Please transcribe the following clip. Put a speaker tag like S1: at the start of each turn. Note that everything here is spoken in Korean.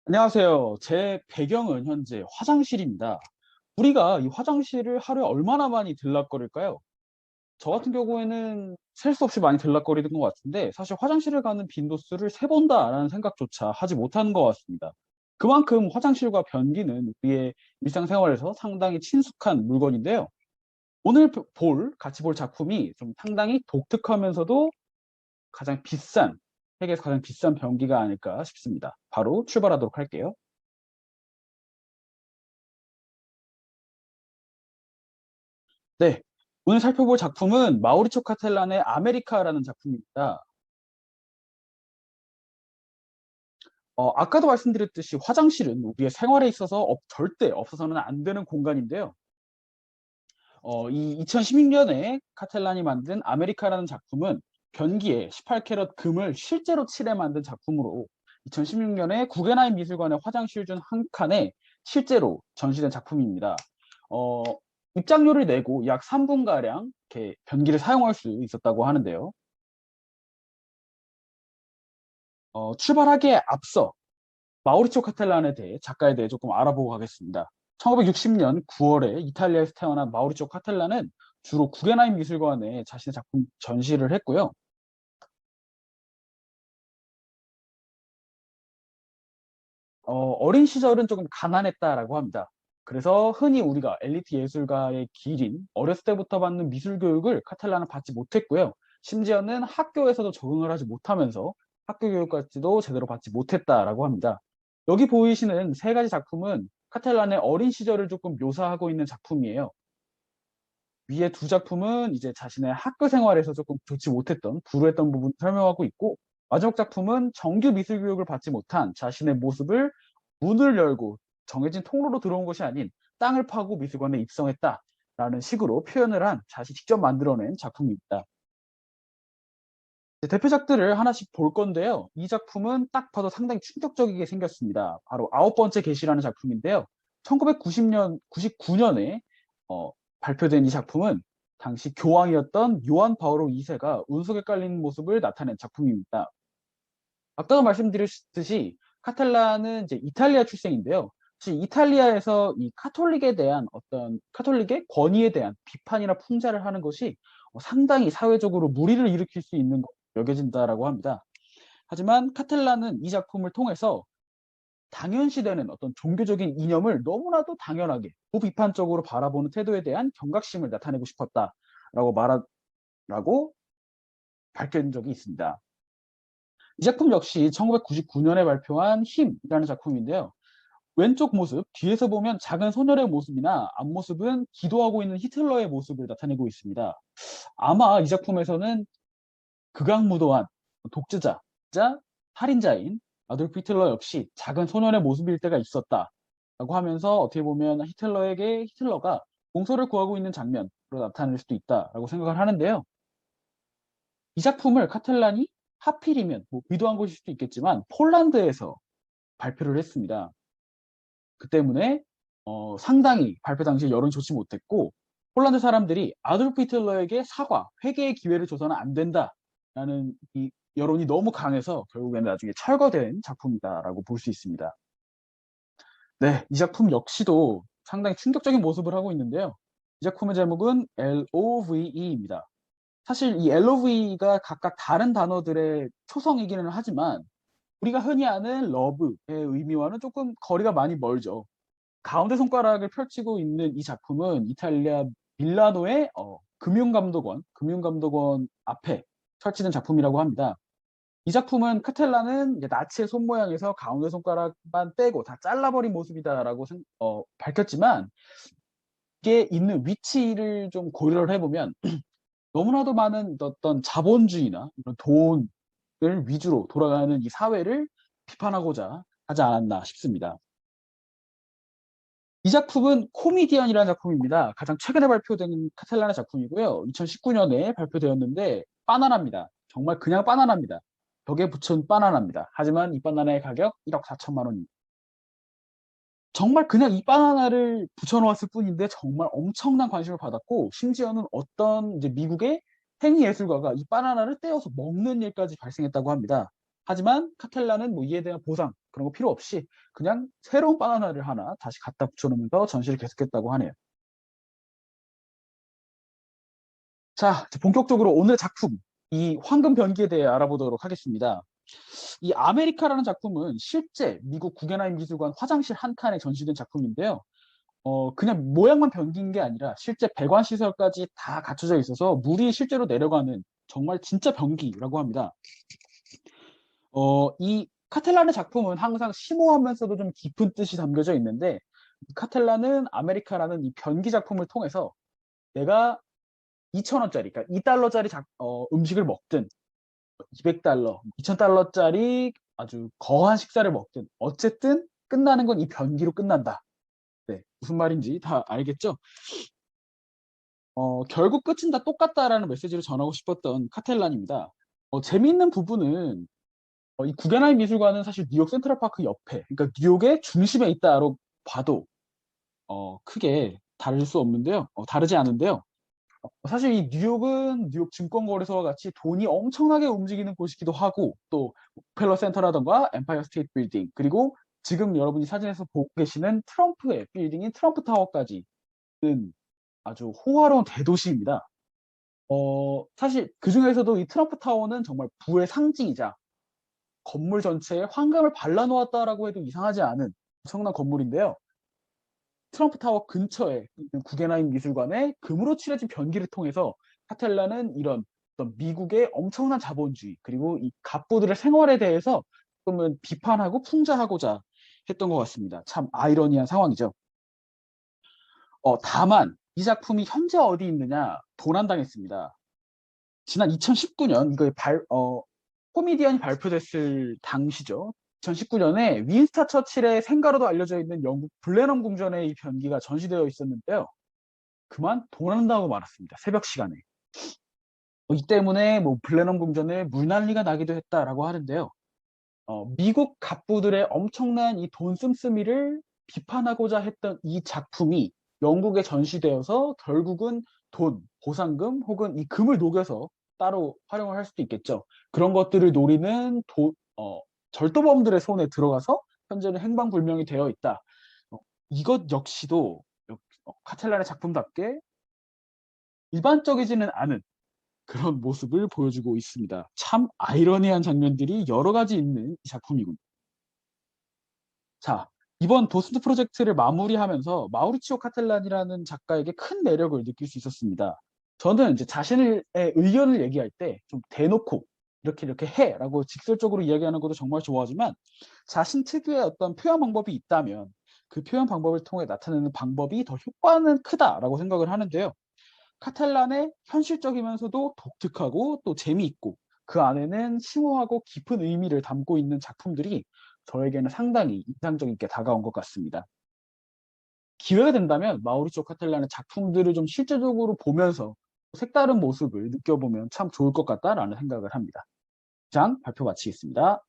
S1: 안녕하세요. 제 배경은 현재 화장실입니다. 우리가 이 화장실을 하루에 얼마나 많이 들락거릴까요? 저 같은 경우에는 셀 수 없이 많이 들락거리는 것 같은데 사실 화장실을 가는 빈도수를 세본다라는 생각조차 하지 못하는 것 같습니다. 그만큼 화장실과 변기는 우리의 일상생활에서 상당히 친숙한 물건인데요. 오늘 같이 볼 작품이 좀 상당히 독특하면서도 가장 비싼, 세계에서 가장 비싼 변기가 아닐까 싶습니다. 바로 출발하도록 할게요. 네. 오늘 살펴볼 작품은 마우리초 카텔란의 아메리카라는 작품입니다. 아까도 말씀드렸듯이 화장실은 우리의 생활에 있어서 절대 없어서는 안 되는 공간인데요. 이 2016년에 카텔란이 만든 아메리카라는 작품은 변기에 18캐럿 금을 실제로 칠해 만든 작품으로 2016년에 구겐하임 미술관의 화장실 중 한 칸에 실제로 전시된 작품입니다. 어, 입장료를 내고 약 3분가량 이렇게 변기를 사용할 수 있었다고 하는데요. 출발하기에 앞서 마우리초 카텔란에 대해 작가에 대해 조금 알아보고 가겠습니다. 1960년 9월에 이탈리아에서 태어난 마우리초 카텔란은 주로 구겐하임 미술관에 자신의 작품 전시를 했고요. 어린 시절은 조금 가난했다라고 합니다. 그래서 흔히 우리가 엘리트 예술가의 길인 어렸을 때부터 받는 미술 교육을 카텔란은 받지 못했고요. 심지어는 학교에서도 적응을 하지 못하면서 학교 교육까지도 제대로 받지 못했다라고 합니다. 여기 보이시는 세 가지 작품은 카텔란의 어린 시절을 조금 묘사하고 있는 작품이에요. 위에 두 작품은 이제 자신의 학교 생활에서 조금 좋지 못했던, 불우했던 부분을 설명하고 있고, 마지막 작품은 정규 미술 교육을 받지 못한 자신의 모습을 문을 열고 정해진 통로로 들어온 것이 아닌 땅을 파고 미술관에 입성했다라는 식으로 표현을 한 자신이 직접 만들어낸 작품입니다. 이제 대표작들을 하나씩 볼 건데요. 이 작품은 딱 봐도 상당히 충격적이게 생겼습니다. 바로 아홉 번째 계시라는 작품인데요. 1999년에 발표된 이 작품은 당시 교황이었던 요한 바오로 2세가 운석에 깔린 모습을 나타낸 작품입니다. 아까도 말씀드렸듯이 카탈라는 이제 이탈리아 출생인데요. 사실 이탈리아에서 이 카톨릭에 대한 어떤 카톨릭의 권위에 대한 비판이나 풍자를 하는 것이 상당히 사회적으로 무리를 일으킬 수 있는 것으로 여겨진다라고 합니다. 하지만 카텔라는 이 작품을 통해서 당연시되는 어떤 종교적인 이념을 너무나도 당연하게 고비판적으로 바라보는 태도에 대한 경각심을 나타내고 싶었다라고 말하라고 밝힌 적이 있습니다. 이 작품 역시 1999년에 발표한 힘이라는 작품인데요. 왼쪽 모습, 뒤에서 보면 작은 소년의 모습이나 앞모습은 기도하고 있는 히틀러의 모습을 나타내고 있습니다. 아마 이 작품에서는 극악무도한 독재자이자 살인자인 아돌프 히틀러 역시 작은 소년의 모습일 때가 있었다라고 하면서 어떻게 보면 히틀러에게 히틀러가 공소를 구하고 있는 장면으로 나타낼 수도 있다라고 생각을 하는데요. 이 작품을 카텔란이 하필이면 뭐 의도한 것일 수도 있겠지만 폴란드에서 발표를 했습니다. 그 때문에 상당히 발표 당시에 여론이 좋지 못했고 폴란드 사람들이 아돌프 히틀러에게 사과, 회개의 기회를 줘서는 안 된다라는 이 여론이 너무 강해서 결국에는 나중에 철거된 작품이다라고 볼 수 있습니다. 네, 이 작품 역시도 상당히 충격적인 모습을 하고 있는데요. 이 작품의 제목은 LOVE입니다. 사실 이 LOVE가 각각 다른 단어들의 초성이기는 하지만 우리가 흔히 아는 러브의 의미와는 조금 거리가 많이 멀죠. 가운데 손가락을 펼치고 있는 이 작품은 이탈리아 밀라노의 금융감독원 앞에 설치된 작품이라고 합니다. 이 작품은 카텔라는 이제 나치의 손 모양에서 가운데 손가락만 빼고 다 잘라버린 모습이다라고 밝혔지만 이게 있는 위치를 좀 고려를 해보면 너무나도 많은 어떤 자본주의나 이런 돈을 위주로 돌아가는 이 사회를 비판하고자 하지 않았나 싶습니다. 이 작품은 코미디언이라는 작품입니다. 가장 최근에 발표된 카텔란의 작품이고요. 2019년에 발표되었는데 바나나입니다. 정말 그냥 바나나입니다. 벽에 붙인 바나나입니다. 하지만 이 바나나의 가격 1억 4천만 원입니다. 정말 그냥 이 바나나를 붙여놓았을 뿐인데 정말 엄청난 관심을 받았고 심지어는 어떤 이제 미국의 행위 예술가가 이 바나나를 떼어서 먹는 일까지 발생했다고 합니다. 하지만 카텔라는 뭐 이에 대한 보상 그런 거 필요 없이 그냥 새로운 바나나를 하나 다시 갖다 붙여놓으면서 전시를 계속했다고 하네요. 자, 이제 본격적으로 오늘 작품, 이 황금 변기에 대해 알아보도록 하겠습니다. 이 아메리카라는 작품은 실제 미국 구겐하임 미술관 화장실 한 칸에 전시된 작품인데요. 그냥 모양만 변긴 게 아니라 실제 배관 시설까지 다 갖춰져 있어서 물이 실제로 내려가는 정말 진짜 변기라고 합니다. 이 카텔라의 작품은 항상 심오하면서도 좀 깊은 뜻이 담겨져 있는데, 카텔라는 아메리카라는 이 변기 작품을 통해서 내가 2,000원짜리, 그러니까 2달러짜리 음식을 먹든 200달러, 2,000달러짜리 아주 거한 식사를 먹든 어쨌든 끝나는 건 이 변기로 끝난다. 네, 무슨 말인지 다 알겠죠? 결국 끝은 다 똑같다라는 메시지를 전하고 싶었던 카텔란입니다. 재미있는 부분은 이 구겐하임 미술관은 사실 뉴욕 센트럴파크 옆에, 그러니까 뉴욕의 중심에 있다로 봐도 크게 다를 수 없는데요. 다르지 않은데요. 사실 이 뉴욕은 뉴욕 증권거래소와 같이 돈이 엄청나게 움직이는 곳이기도 하고 또 록펠러 센터라던가 엠파이어 스테이트 빌딩 그리고 지금 여러분이 사진에서 보고 계시는 트럼프의 빌딩인 트럼프 타워까지는 아주 호화로운 대도시입니다. 사실 그 중에서도 이 트럼프 타워는 정말 부의 상징이자 건물 전체에 황금을 발라놓았다라고 해도 이상하지 않은 엄청난 건물인데요. 트럼프 타워 근처에 있는 구겐하임 미술관에 금으로 칠해진 변기를 통해서 카텔라는 이런 어떤 미국의 엄청난 자본주의 그리고 이 갑부들의 생활에 대해서 조금은 비판하고 풍자하고자 했던 것 같습니다. 참 아이러니한 상황이죠. 다만 이 작품이 현재 어디 있느냐 도난당했습니다. 지난 2019년 이거의 코미디언이 발표됐을 당시죠. 2019년에 윈스타 처칠의 생가로도 알려져 있는 영국 블레넘 궁전의 이 변기가 전시되어 있었는데요. 그만 도난당하고 말았습니다. 새벽 시간에. 이 때문에 뭐 블레넘 궁전에 물난리가 나기도 했다라고 하는데요. 미국 갑부들의 엄청난 이 돈 씀씀이를 비판하고자 했던 이 작품이 영국에 전시되어서 결국은 돈, 보상금 혹은 이 금을 녹여서 따로 활용을 할 수도 있겠죠. 그런 것들을 노리는 절도범들의 손에 들어가서 현재는 행방불명이 되어 있다. 이것 역시도 카텔란의 작품답게 일반적이지는 않은 그런 모습을 보여주고 있습니다. 참 아이러니한 장면들이 여러 가지 있는 이 작품이군요. 자, 이번 도슨트 프로젝트를 마무리하면서 마우리치오 카텔란이라는 작가에게 큰 매력을 느낄 수 있었습니다. 저는 이제 자신의 의견을 얘기할 때 좀 대놓고 이렇게 해라고 직설적으로 이야기하는 것도 정말 좋아하지만 자신 특유의 어떤 표현 방법이 있다면 그 표현 방법을 통해 나타내는 방법이 더 효과는 크다라고 생각을 하는데요. 카탈란의 현실적이면서도 독특하고 또 재미있고 그 안에는 심오하고 깊은 의미를 담고 있는 작품들이 저에게는 상당히 인상적이게 다가온 것 같습니다. 기회가 된다면 마우리치오 카텔란의 작품들을 좀 실제적으로 보면서 색다른 모습을 느껴보면 참 좋을 것 같다라는 생각을 합니다. 이상 발표 마치겠습니다.